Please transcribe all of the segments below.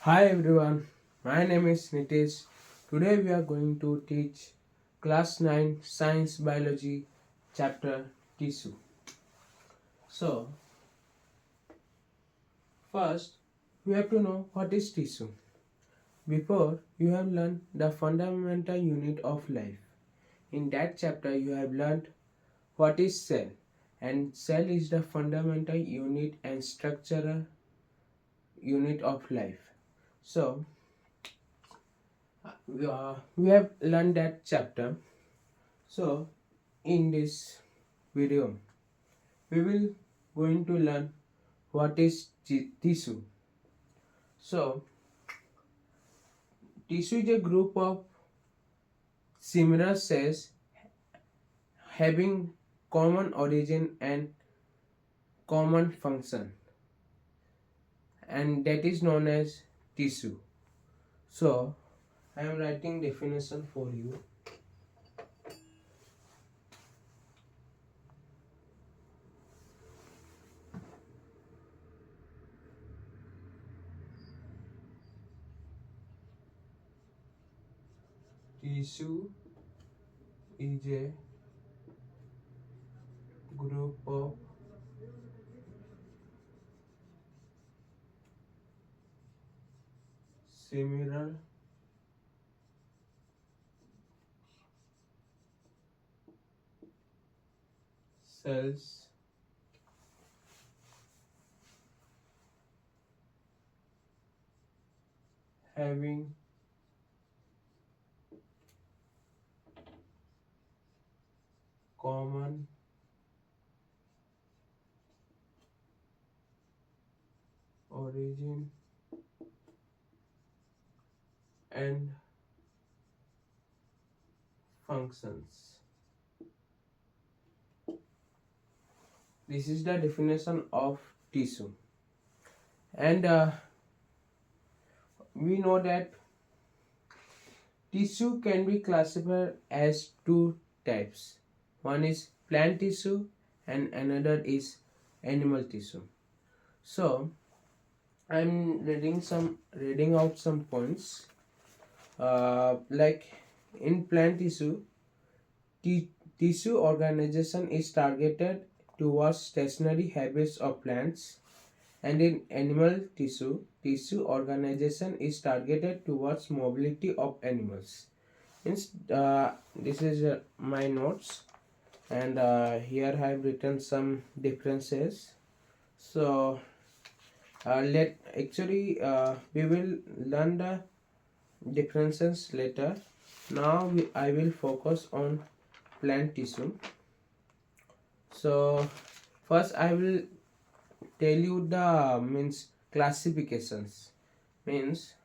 Hi everyone, my name is Nitesh. Today we are going to teach class 9 science biology chapter tissue. So, first we have to know what is tissue. Before you have learned the fundamental unit of life. In that chapter you have learned what is cell, and cell is the fundamental unit and structural unit of life. So, we have learned that chapter. So, in this video, we will going to learn what is tissue. So, tissue is a group of similar cells having common origin and common function, and that is known as tissue. So, I am writing definition for you. Tissue is a group of similar cells having common origin and functions. This is the definition of tissue. And we know that tissue can be classified as two types. One is plant tissue and another is animal tissue. So I'm reading out some points. Like in plant tissue, T- tissue organization is targeted towards stationary habits of plants, and in animal tissue, tissue organization is targeted towards mobility of animals. This is my notes, and here I have written some differences. So let actually we will learn the differences later. Now I will focus on plant tissue. So first I will tell you the means classifications. Means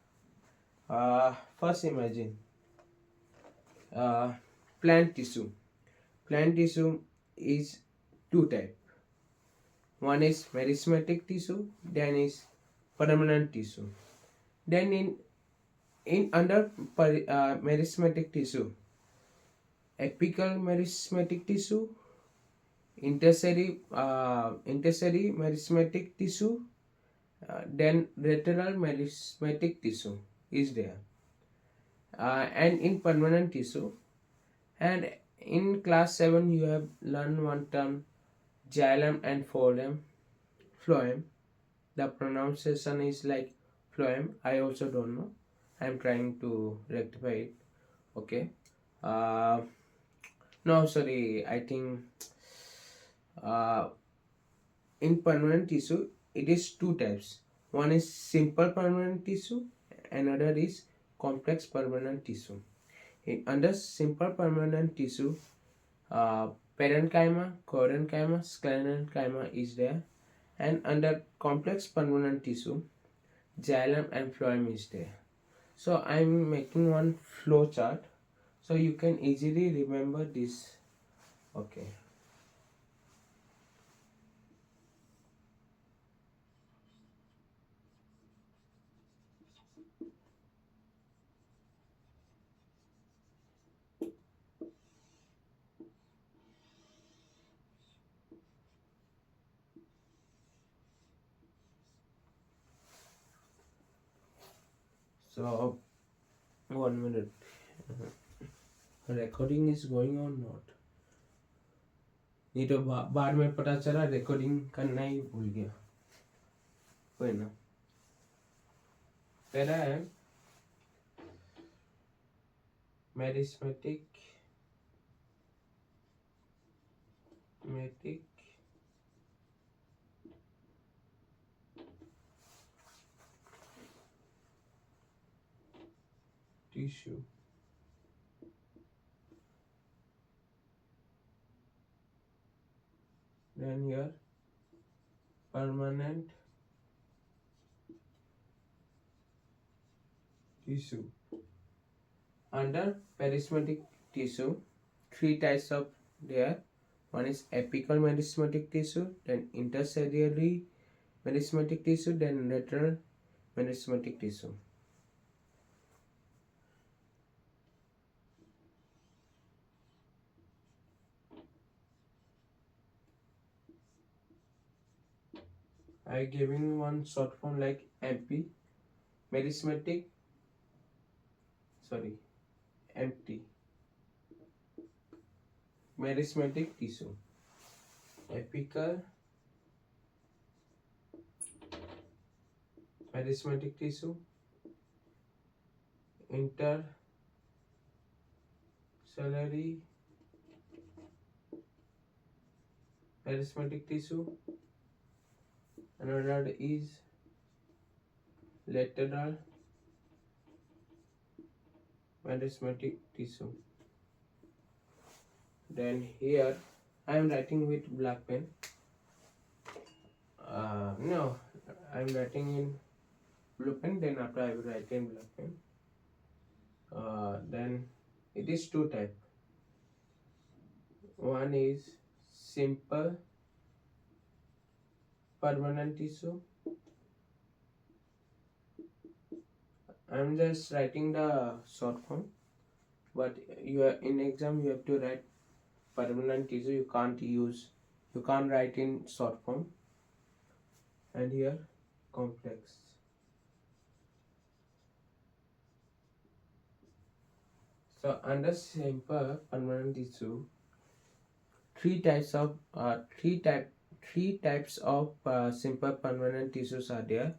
first imagine uh, plant tissue. Plant tissue is two type. One is meristematic tissue, then is permanent tissue. Then in under meristematic tissue, apical meristematic tissue, intercary meristematic tissue, then lateral meristematic tissue is there, and in permanent tissue. And in class 7 you have learned one term, xylem and phloem. The pronunciation is like phloem. I also don't know. I'm trying to rectify it. Okay. Uh, no, sorry. I think uh, in permanent tissue it is two types. One is simple permanent tissue, another is complex permanent tissue. Under simple permanent tissue, uh, parenchyma, chorenchyma, sclerenchyma is there, and under complex permanent tissue, xylem and phloem is there. So I'm making one flow chart so you can easily remember this. Okay. So 1 minute. Recording is going on not? नहीं तो बाद में पता चला recording करना ही भूल गया, कोई ना। पहला है meristematic tissue. Then here permanent tissue. Under perismatic tissue, three types of there. One is apical merismatic tissue, then intercediary merismatic tissue, then lateral merismatic tissue. I giving one short form like MP merismatic, sorry, empty merismatic tissue, apical merismatic tissue, intercellary merismatic tissue. Another is lateral merismatic tissue. Then here I am writing with black pen. No, I am writing in blue pen. Then after I will write in black pen. Then it is two type. One is simple permanent tissue. I am just writing the short form, but you are in exam you have to write permanent tissue. You can't write in short form. And here complex. So under simple permanent tissue, three types of simple permanent tissues are there: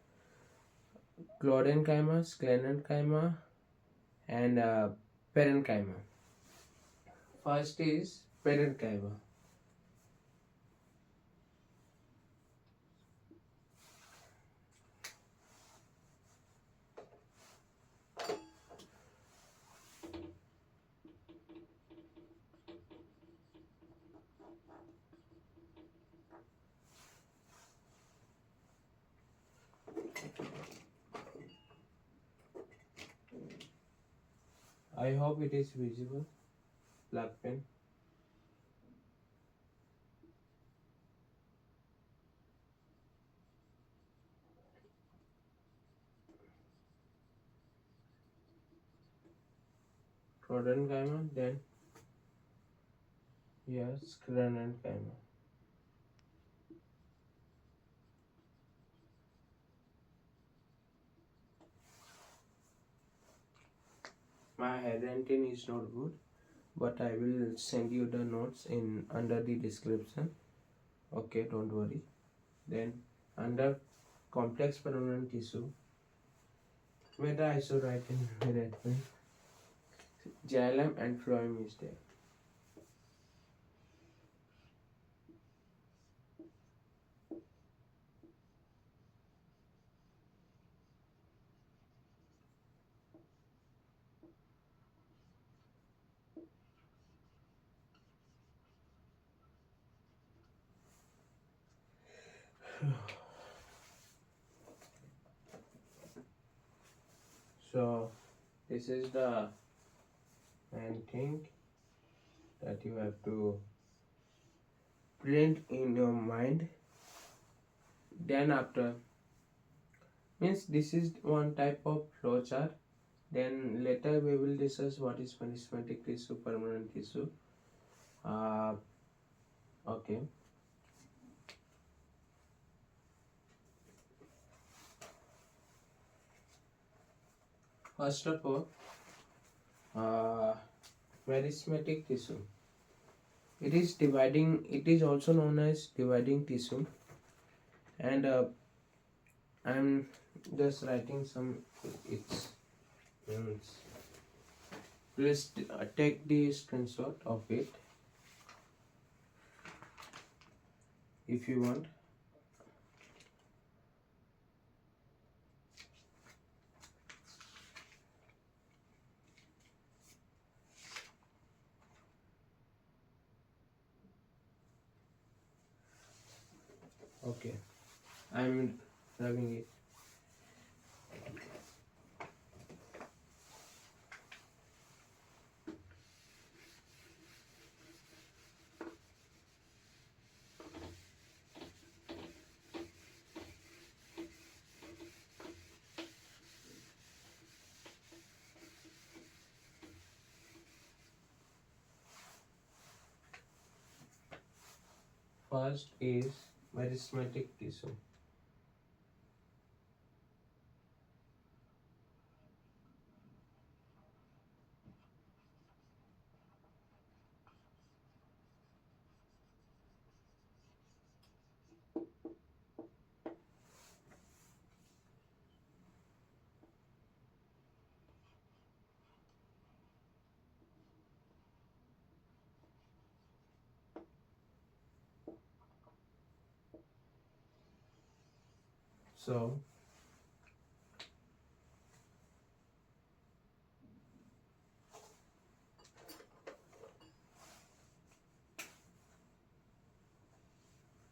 chlorenchyma, sclerenchyma, and parenchyma. First is parenchyma. I hope it is visible. Black pen. Chlorenchyma, then here sclerenchyma. My handwriting is not good, but I will send you the notes in under the description. Okay, don't worry. Then under complex permanent tissue, whether I should write in red pen, xylem and phloem is there. So this is the main thing that you have to print in your mind. Then after means this is one type of flowchart. Then later we will discuss what is merismatic tissue, permanent tissue. Okay. First of all, meristematic tissue. It is dividing. It is also known as dividing tissue, and I'm just writing some. It's means. Please take the screenshot of it if you want. Okay, I'm having it. First is meristematic tissue. So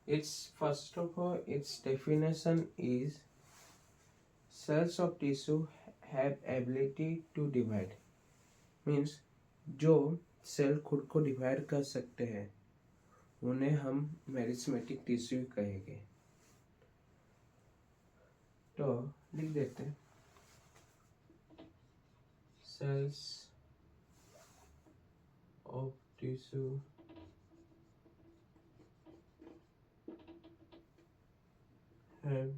its first of all, its definition is cells of tissue have ability to divide. Means जो cell खुद को divide कर सकते हैं उन्हें हम meristematic tissue कहेंगे. तो लिख देते हैं cells of tissue have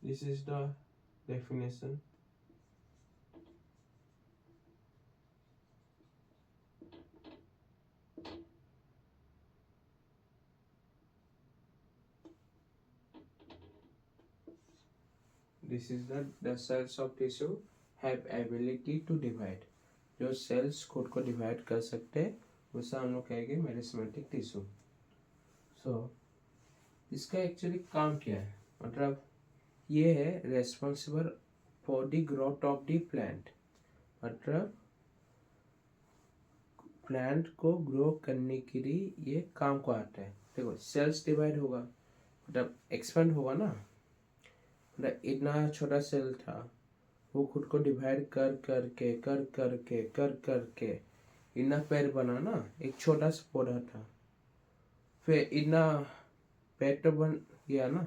this is the definition. This is the cells of tissue have ability to divide. जो सेल्स खुद को डिवाइड कर सकते हैं उसे हम लोग कहेंगे मेरिस्मेटिक टिश्यू. सो इसका एक्चुअली काम क्या है, मतलब ये है responsible for the growth of the plant. मतलब प्लांट को ग्रो करने के लिए ये काम को आता है. देखो सेल्स डिवाइड होगा मतलब एक्सपेंड होगा ना. मतलब इतना छोटा सेल था वो खुद को डिवाइड कर करके इतना पेड़ बना ना. एक छोटा सा पौधा था फिर इतना पेड़ तो बन गया ना,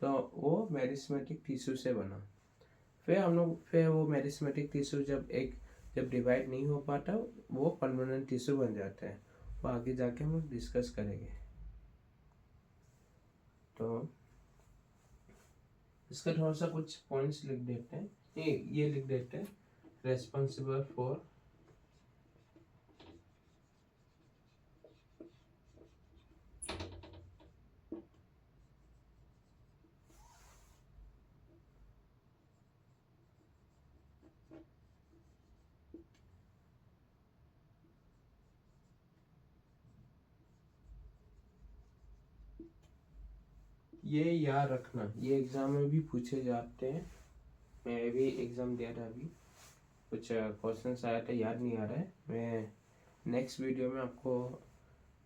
तो वो मेरिस्मेटिक टिश्यू से बना. फिर वो मेरिस्मेटिक टिश्यू जब डिवाइड नहीं हो पाता वो परमानेंट टिश्यू बन जाता है. वो आगे जाके हम डिस्कस करेंगे. तो इसका थोड़ा सा कुछ पॉइंट्स लिख देते हैं. ये लिख देते हैं रेस्पॉन्सिबल फॉर ये याद रखना. ये एग्जाम में भी पूछे जाते हैं. मैं भी एग्जाम दिया था अभी, कुछ क्वेश्चंस आया था, याद नहीं आ रहा है. मैं नेक्स्ट वीडियो में आपको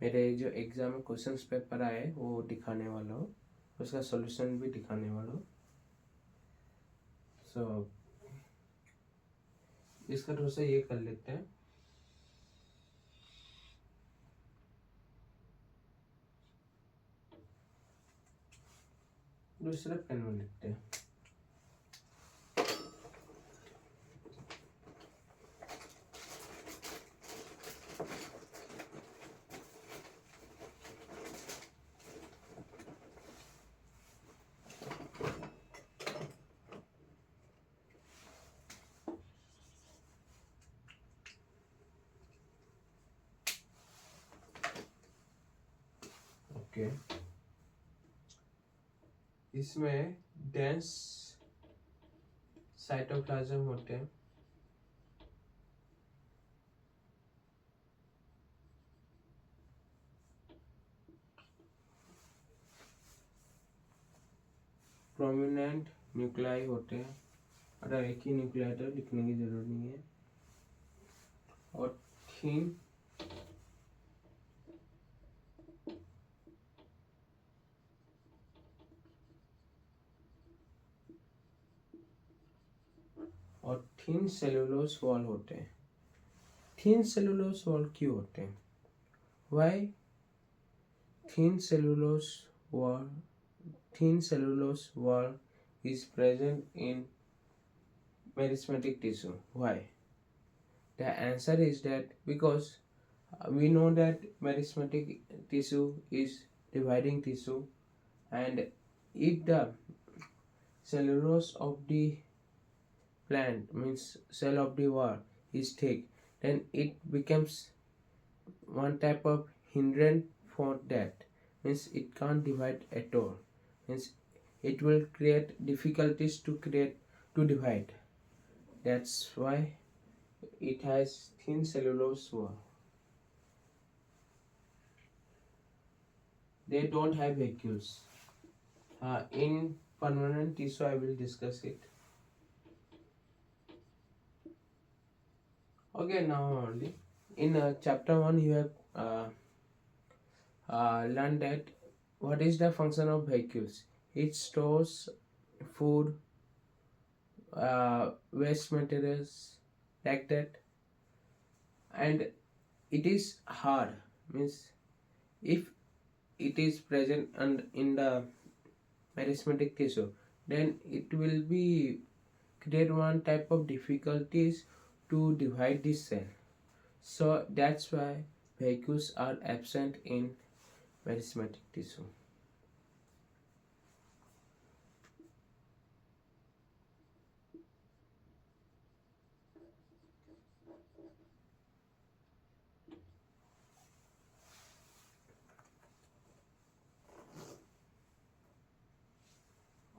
मेरे जो एग्जाम में क्वेश्चंस पेपर आए वो दिखाने वाला हूँ, उसका सॉल्यूशन भी दिखाने वाला हूँ. सो इसका थोड़ा सा ये कर लेते हैं. दूसरे पेन में लिखते हैं. ओके, इसमें डेंस साइटोप्लाज्म होते हैं, प्रोमिनेंट न्यूक्लियाई होते हैं, अगर एक ही न्यूक्लियाई तो लिखने की जरूरत नहीं है, और थीन और थिन सेलुलोज वॉल होते हैं। थिन सेलुलोज वॉल क्यों होते हैं? Why thin cellulose wall thin cellulose wall is present in meristematic tissue. Why? The answer is that because we know that meristematic tissue is dividing tissue, and if the cellulose of the plant, means cell of the wall, is thick, then it becomes one type of hindrance for that, means it can't divide at all, means it will create difficulties to divide. That's why it has thin cellulose wall. They don't have vacuoles. In permanent tissue I will discuss it. Okay, now only in chapter 1 you have learned that what is the function of vacuoles. It stores food, waste materials, like that, and it is hard, means if it is present and in the meristematic tissue, then it will be create one type of difficulties to divide this cell. So that's why vacuoles are absent in meristematic tissue.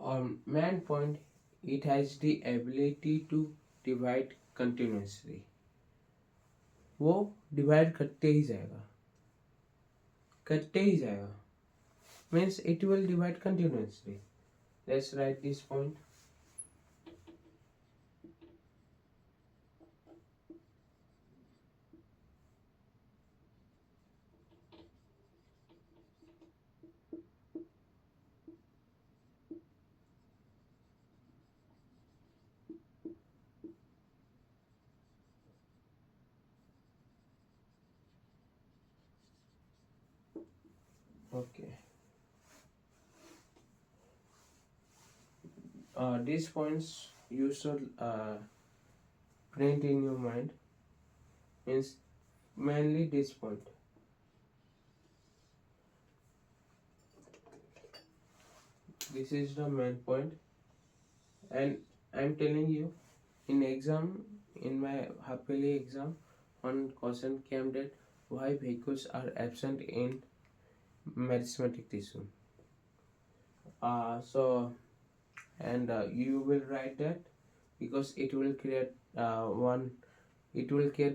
On main point, it has the ability to divide continuously. वो divide करते ही जाएगा, means it will divide continuously. Let's write this point. Okay. These points you should print in your mind, means mainly this point. This is the main point, and I'm telling you, in exam, in my half-yearly exam, one question came that why vacuoles are absent in meristematic tissue. So and you will write that because it will create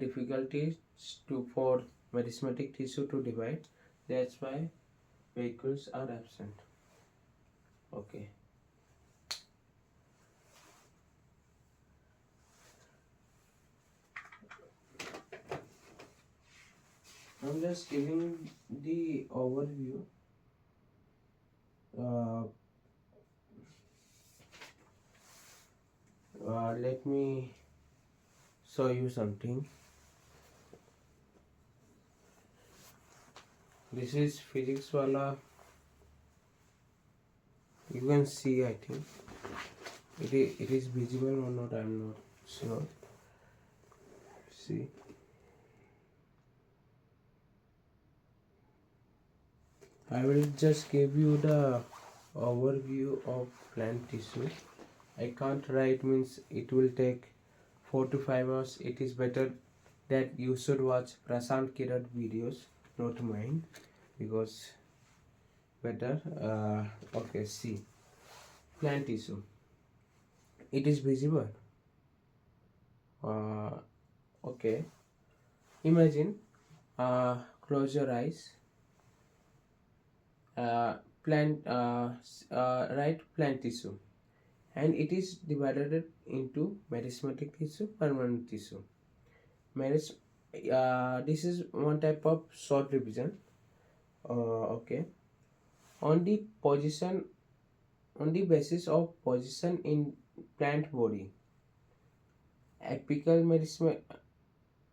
difficulties for meristematic tissue to divide. That's why vacuoles are absent. Okay. I'm just giving the overview. Let me show you something. This is physics wala. You can see, I think it is visible or not, I'm not sure. See, I will just give you the overview of plant tissue. I can't write, means it will take 4 to 5 hours. It is better that you should watch Prashant Kirat videos, not mine, because better. Okay, see, plant tissue. It is visible. Uh, okay. Imagine. Close your eyes. Plant. Right. Plant tissue, and it is divided into meristematic tissue, permanent tissue. Meris. This is one type of short revision. Okay. On the position, on the basis of position in plant body, apical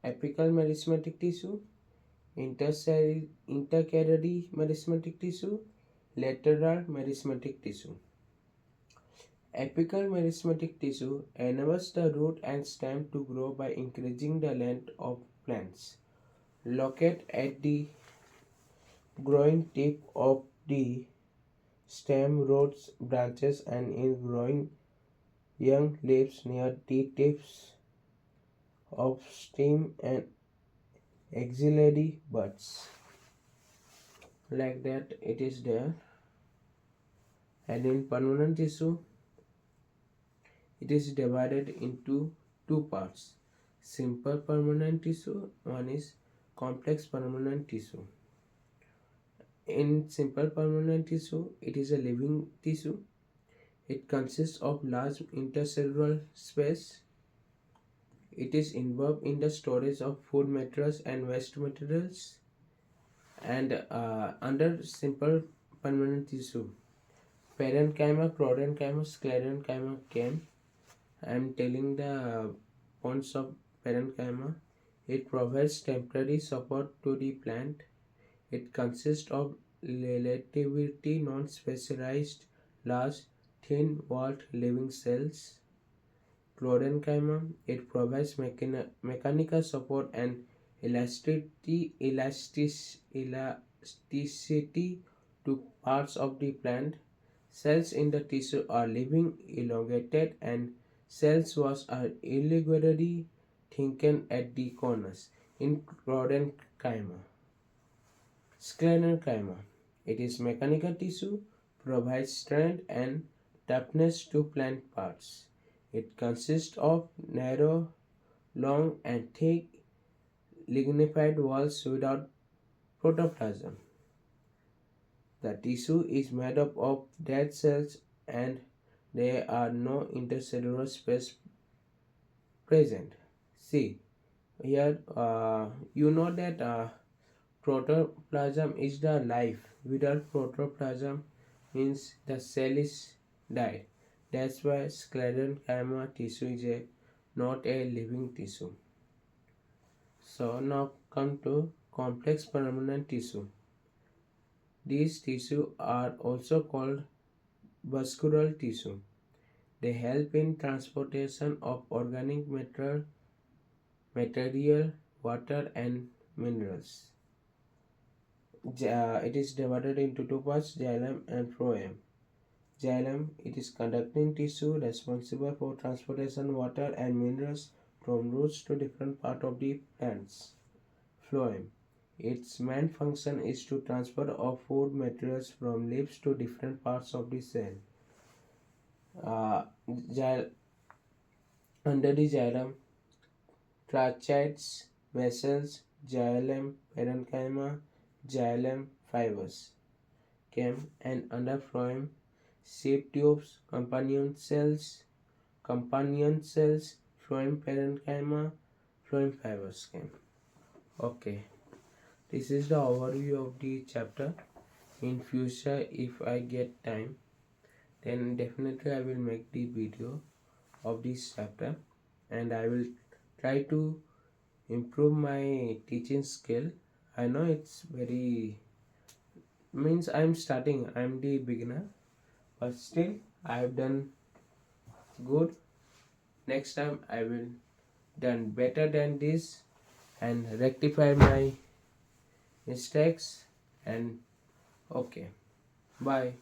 meristematic tissue, intercalary meristematic tissue, lateral meristematic tissue. Apical meristematic tissue enables the root and stem to grow by increasing the length of plants. Located at the growing tip of the stem, roots, branches, and in growing young leaves near the tips of stem and axillary buds. Like that, it is there. And in permanent tissue, it is divided into two parts: simple permanent tissue, one is complex permanent tissue. In simple permanent tissue, it is a living tissue. It consists of large intercellular space. It is involved in the storage of food materials and waste materials. And under simple permanent tissue, parenchyma, chlorenchyma, sclerenchyma came. I am telling the points of parenchyma. It provides temporary support to the plant. It consists of relatively non-specialized, large, thin-walled living cells. Chlorenchyma. It provides mechanical support and elasticity to parts of the plant. Cells in the tissue are living, elongated, and cells walls are irregularly thickened at the corners. In chlorenchyma. Sclerenchyma. It is mechanical tissue, provides strength and toughness to plant parts. It consists of narrow, long, and thick lignified walls without protoplasm. The tissue is made up of dead cells and there are no intercellular space present. See, here you know that protoplasm is the life. Without protoplasm means the cell is died. That's why sclerenchyma tissue is not a living tissue. So now come to complex permanent tissue. These tissues are also called vascular tissue. They help in transportation of organic material, water, and minerals. It is divided into two parts: xylem and phloem. Xylem, it is conducting tissue responsible for transportation water and minerals from roots to different parts of the plants. Phloem, its main function is to transfer of food materials from leaves to different parts of the cell. Under the xylem, tracheids, vessels, xylem parenchyma, xylem fibers came, and under phloem, seed tubes, companion cells, phloem parenchyma, phloem fibers came. Okay, this is the overview of the chapter. In future, if I get time, then definitely I will make the video of this chapter and I will try to improve my teaching skill. I know it's very means I'm starting, I'm the beginner, but still I have done good. Next time I will done better than this and rectify my mistakes. And okay, bye.